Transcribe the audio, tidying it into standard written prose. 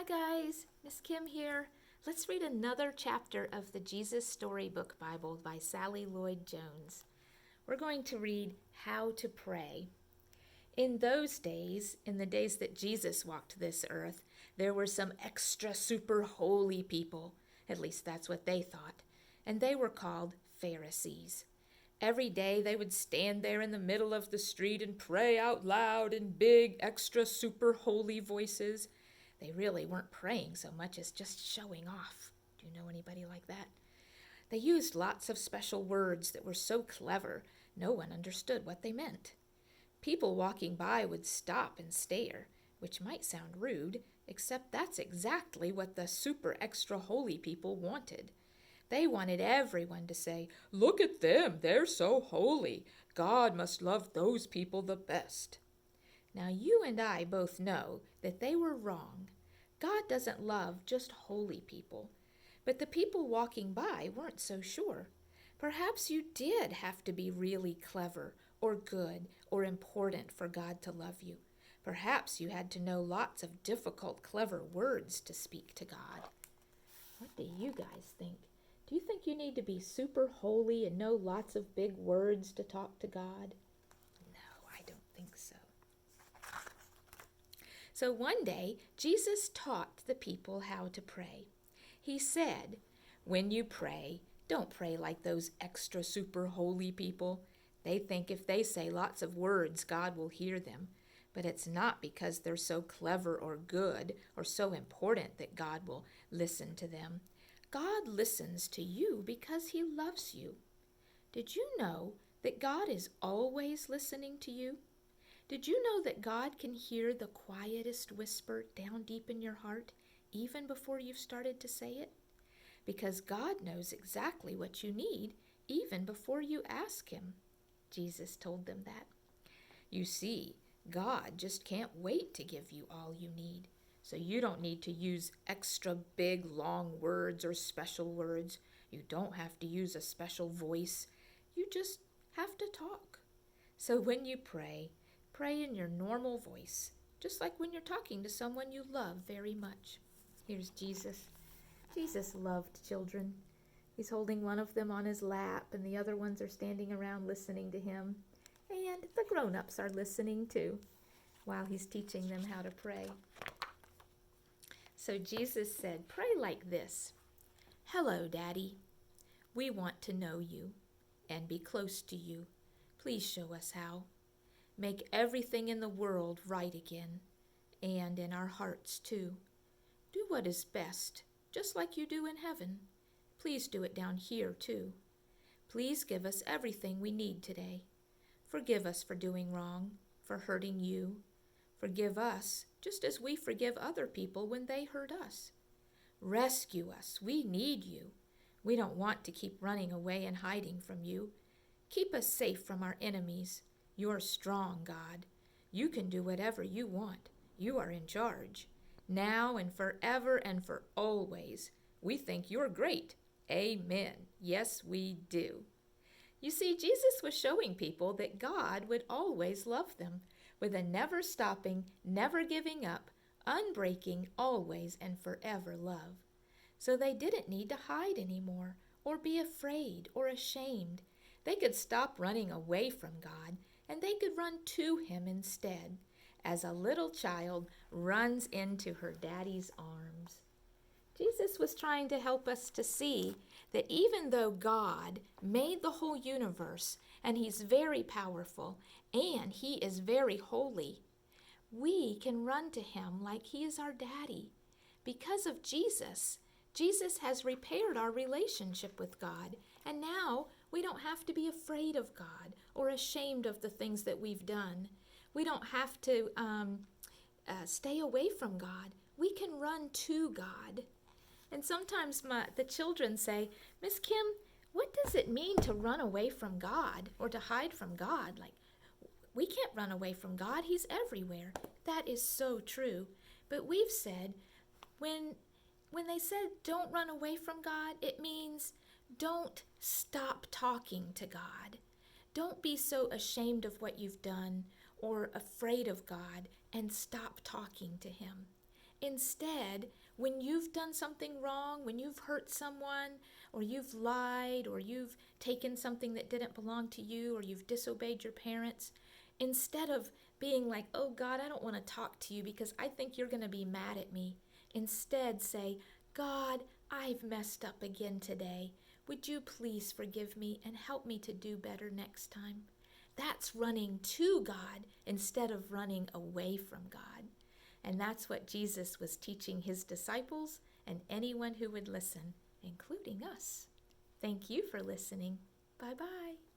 Hi guys, Miss Kim here. Let's read another chapter of the Jesus Storybook Bible by Sally Lloyd-Jones. We're going to read How to Pray. In those days, in the days that Jesus walked this earth, there were some extra super holy people. At least that's what they thought. And they were called Pharisees. Every day they would stand there in the middle of the street and pray out loud in big, extra super holy voices. They really weren't praying so much as just showing off. Do you know anybody like that? They used lots of special words that were so clever, no one understood what they meant. People walking by would stop and stare, which might sound rude, except that's exactly what the super extra holy people wanted. They wanted everyone to say, "Look at them, they're so holy. God must love those people the best." Now you and I both know that they were wrong. God doesn't love just holy people. But the people walking by weren't so sure. Perhaps you did have to be really clever or good or important for God to love you. Perhaps you had to know lots of difficult, clever words to speak to God. What do you guys think? Do you think you need to be super holy and know lots of big words to talk to God? No, I don't think so. So one day, Jesus taught the people how to pray. He said, "When you pray, don't pray like those extra super holy people. They think if they say lots of words, God will hear them. But it's not because they're so clever or good or so important that God will listen to them. God listens to you because he loves you. Did you know that God is always listening to you? Did you know that God can hear the quietest whisper down deep in your heart, even before you've started to say it? Because God knows exactly what you need, even before you ask him." Jesus told them that. You see, God just can't wait to give you all you need. So you don't need to use extra big, long words or special words. You don't have to use a special voice. You just have to talk. So when you pray, pray in your normal voice, just like when you're talking to someone you love very much. Here's Jesus. Jesus loved children. He's holding one of them on his lap, and the other ones are standing around listening to him. And the grown-ups are listening too, while he's teaching them how to pray. So Jesus said, "Pray like this. Hello, Daddy. We want to know you and be close to you. Please show us how. Make everything in the world right again, and in our hearts too. Do what is best, just like you do in heaven. Please do it down here too. Please give us everything we need today. Forgive us for doing wrong, for hurting you. Forgive us just as we forgive other people when they hurt us. Rescue us. We need you. We don't want to keep running away and hiding from you. Keep us safe from our enemies. You're strong, God. You can do whatever you want. You are in charge. Now and forever and for always. We think you're great. Amen. Yes, we do." You see, Jesus was showing people that God would always love them with a never stopping, never giving up, unbreaking, always and forever love. So they didn't need to hide anymore or be afraid or ashamed. They could stop running away from God and they could run to him instead, as a little child runs into her daddy's arms. Jesus was trying to help us to see that even though God made the whole universe and he's very powerful and he is very holy, we can run to him like he is our daddy. Because of Jesus, Jesus has repaired our relationship with God, and now we don't have to be afraid of God or ashamed of the things that we've done. We don't have to stay away from God. We can run to God. And sometimes the children say, "Miss Kim, what does it mean to run away from God or to hide from God? Like, we can't run away from God. He's everywhere." That is so true. But we've said, when they said don't run away from God, it means don't stop talking to God. Don't be so ashamed of what you've done or afraid of God and stop talking to him. Instead, when you've done something wrong, when you've hurt someone, or you've lied, or you've taken something that didn't belong to you, or you've disobeyed your parents, instead of being like, oh God, I don't want to talk to you because I think you're going to be mad at me, instead say, God, I've messed up again today. Would you please forgive me and help me to do better next time? That's running to God instead of running away from God. And that's what Jesus was teaching his disciples and anyone who would listen, including us. Thank you for listening. Bye-bye.